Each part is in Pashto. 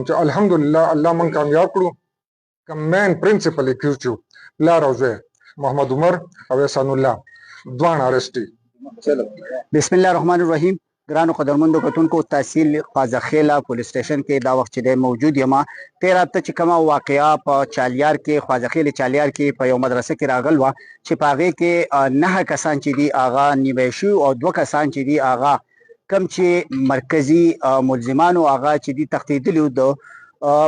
چې الحمدلله الله مونږ کامیاب کړو. کوم مین پرنسپل اکیوز چې پلار او زوی محمد عمر او احسان الله دواړه ارسټ دي. بسم الله الرحمن الرحیم. ګرانو قدرمندو کتونکو، تحصیل خواځخیله پولیس سټیشن کې دا وخت چې دی موجود یم. تېره هفته چې کومه واقعه په چالیار کې خواځخیل چالیار کې په یو مدرسه کې راغل وه چې په هغې کې 9 کسان چې دي هغه نیوی شوي او 2 کسان چې دي هغه کوم چې مرکزي ملزمانو هغه چې دي تښتېدلي وو.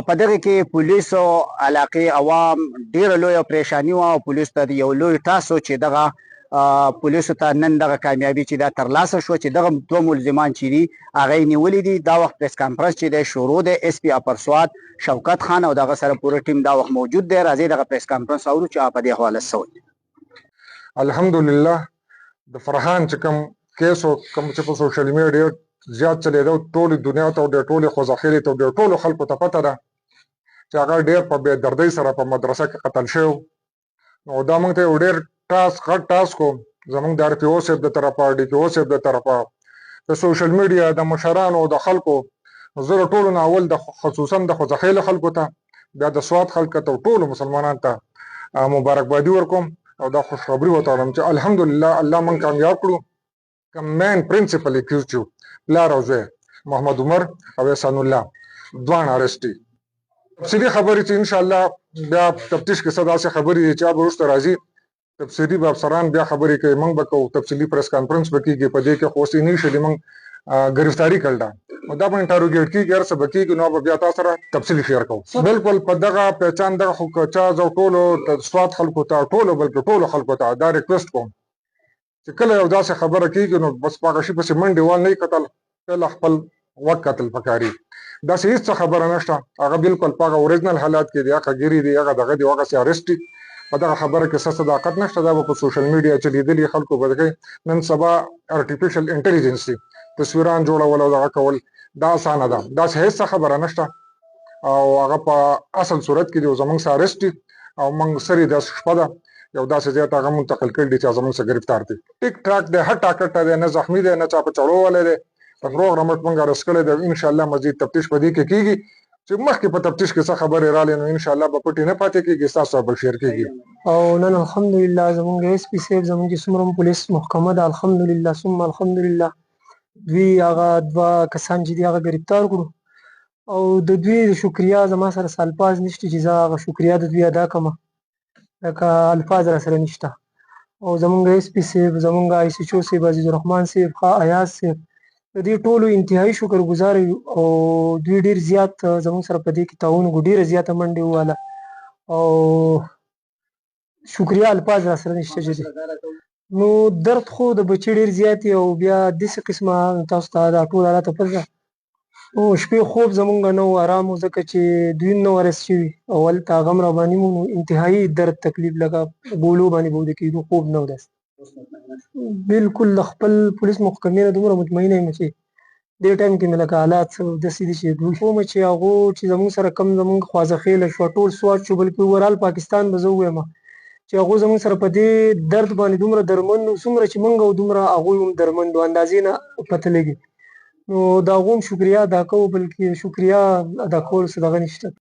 په دغه کې پولیسو علاقې عوام ډېره لویه پریشاني وه او پولیسو ته یو لوی ټاس و چې دغه پولیسو ته نن دغه کامیابي چې دا ترلاسه شوه چې دغه 2 ملزمان چې دي هغه یې نیولي دي. دا وخت پریس کانفرنس چې دی شروع دی. اس پي اپر سوات شوکت خان او دغه سره پوره ټیم دا وخت موجود دی. راځئ دغه پریس کانفرنس اورو چې په دې حواله څه وایي. الحمدلله د فرحان چې کوم کیس او کوم چې په سوشل میډیا زیات چلېده ټولې دنیا ته او د ټولې خوځخیلې ته او د ټولو خلکو ته پته ده چې هغه ډېر په بې دردۍ سره په مدرسه کې قتل شوی. نو دا موږ ته یو ډېر غټ ټاسک و زموږ د ار پي او صاحب د طرفه ډي پي او صاحب د طرفه د سوشل میډیا د مشرانو او د خلکو. زه د ټولو نه اول د خصوصا د خوځخیلو خلکو ته بیا د سوات خلکو ته او ټولو مسلمانانو ته مبارکبادي ورکوم او دا خوشخبري ورته وایم چې الحمدلله الله موږ کامیاب کړو. کوم مین پرنسپل اکیوز چې پلار او زوی محمد عمر او احسان الله دواړه ارسټ دي. تفصیلي خبرې چې انشاءالله بیا تفتیش کې څه داسې خبرې دي چې هغه وروسته راځي تفصیلي به افسران بیا خبرې کوي. موږ به کوو تفصیلي پریس کانفرنس به کېږي. په دې کې خو اوس انیشلي موږ ګرفتاري کړل نو دا به انټروګیټ کېږي هر څه به کېږي نو به بیا تاسو سره تفصیلي شیر کوو. بلکل په دغه پہچان دغه خو که چا زه ټولو د سوات خلکو ته ټولو بلکې ټولو خلکو ته دا ریکویسټ کوم چې کله یو داسې خبره کېږي نو بس په هغه شي پسې منډې وال نه کتل پهله خپل وخت کتل پکاري. داسې هېڅ خبره نشته. هغه بلکل په هغه اوریجنل حالات کې دی هغه ګیري دی هغه دغه دی هغسې ارسټ دي. په دغه خبره کې څه صداقت نشته. دا به په سوشل میډیا چلېدلي خلکو به کوي. نن سبا ارټیفیشل انټلیجنس دي تصویران جوړول او دغه کول دا اسانه ده. داسې هېڅ خبره نشته او هغه په اصل صورت کې دی او زموږ سره ارسټ دي او موږ سرې داسې شپه ده یو داسې ځای ته هغه منتقل کړي دي چې زموږ څخه ګرفتار دي. ټیک ټاک دی هټ ټاکټه دی نه زخمي دی نه چا په چړو ولی دی روغ رمټ موږ ارسټ کړی دی. انشاءالله مزید تفتیش په دې کې کېږي چې مخکې په تفتیش کې څه خبرې رالې نو انشاءالله به پټې نه پاتې کېږي ستاسو سره به شیر کېږي. او نن الحمدلله زموږ اس پي صاحب زموږ چې څومره پولیس محکمه ده الحمدلله ثم الحمدلله دوی هغه 2 کسان چې دي هغه ګرفتار کړو او د دوی شکریا زما سره الفاظ نشته چې زه هغه شکریا د دوی ادا کړم لکه الفاظ را سره نشته. او زموږ اس پي صاحب زموږ آی سی چو صاحب عزیز الرحمن صاحب ښه ایاز صاحب د دې ټولو انتهایي شکرګزار یو او دوی ډېر زیات زموږ سره په دې کې تعاون وکړو. ډېره زیاته منډې وواله او شکریا الفاظ را سره نشته چې دی. نو درد خو د بچي ډېر زیات او بیا داسې قسمه تاسو ته دا ټول حالات پرځه نو شپې خوب زموږ نه و ارام و ځکه چې دوی نه ارسټ شوي او هلته هغه هم راباندې مو نو انتهایي درد تکلیف لکه ګولو باندې به وده کېدو خوب نه و داسې. بلکل د خپل پولیس محکمې نه دومره مطمئنه یم چې دې ټایم کې مې لکه حالات داسې دي چې دوی کومه چې هغو چې زموږ سره کم زموږ خوازخیله شوه ټول سوات شو بلکې اوورال پاکستان به زه ووایم چې هغو زموږ سره په دې درد باندې دومره درمند وو څومره چې موږ او دومره هغوی هم درمند وو اندازې نه پته لګي. نو د هغو هم شکریا ادا کوو بلکې شکریا ادا کولو څه دغه نشته.